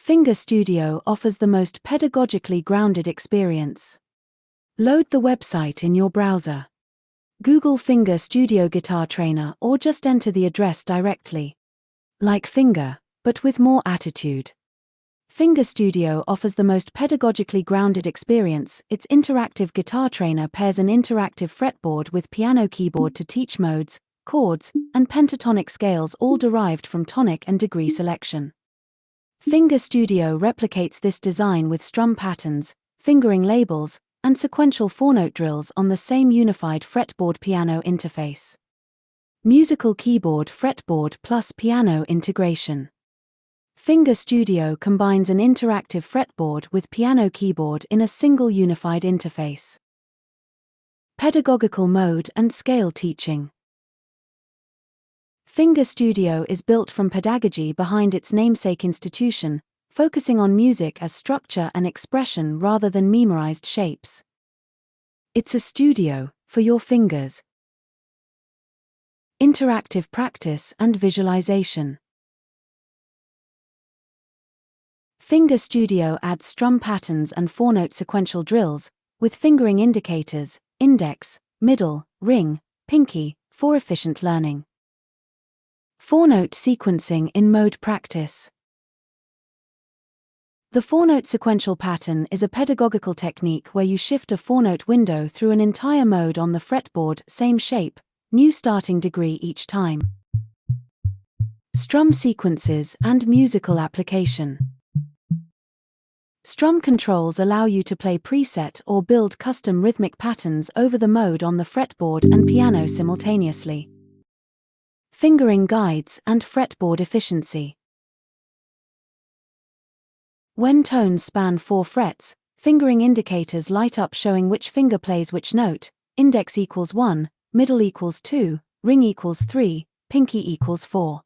Finga.Studio offers the most pedagogically grounded experience. Load the website in your browser. Google Finga.Studio Guitar Trainer or just enter the address directly. Like Finga, but with more attitude. Finga.Studio offers the most pedagogically grounded experience. Its interactive guitar trainer pairs an interactive fretboard with piano keyboard to teach modes, chords, and pentatonic scales, all derived from tonic and degree selection. Finga.Studio replicates this design with strum patterns, fingering labels, and sequential 4-note drills on the same unified fretboard piano interface. Musical keyboard fretboard plus piano integration. Finga.Studio combines an interactive fretboard with piano keyboard in a single unified interface. Pedagogical mode and scale teaching. Finga.Studio is built from pedagogy behind its namesake institution, focusing on music as structure and expression rather than memorized shapes. It's a studio for your fingers. Interactive practice and visualization. Finga.Studio adds strum patterns and 4-note sequential drills, with fingering indicators, index, middle, ring, pinky, for efficient learning. 4-note sequencing in mode practice. The 4-note sequential pattern is a pedagogical technique where you shift a 4-note window through an entire mode on the fretboard, same shape, new starting degree each time. Strum sequences and musical application. Strum controls allow you to play preset or build custom rhythmic patterns over the mode on the fretboard and piano simultaneously. Fingering guides and fretboard efficiency. When tones span 4 frets, fingering indicators light up showing which finger plays which note. Index equals 1, middle equals 2, ring equals 3, pinky equals 4.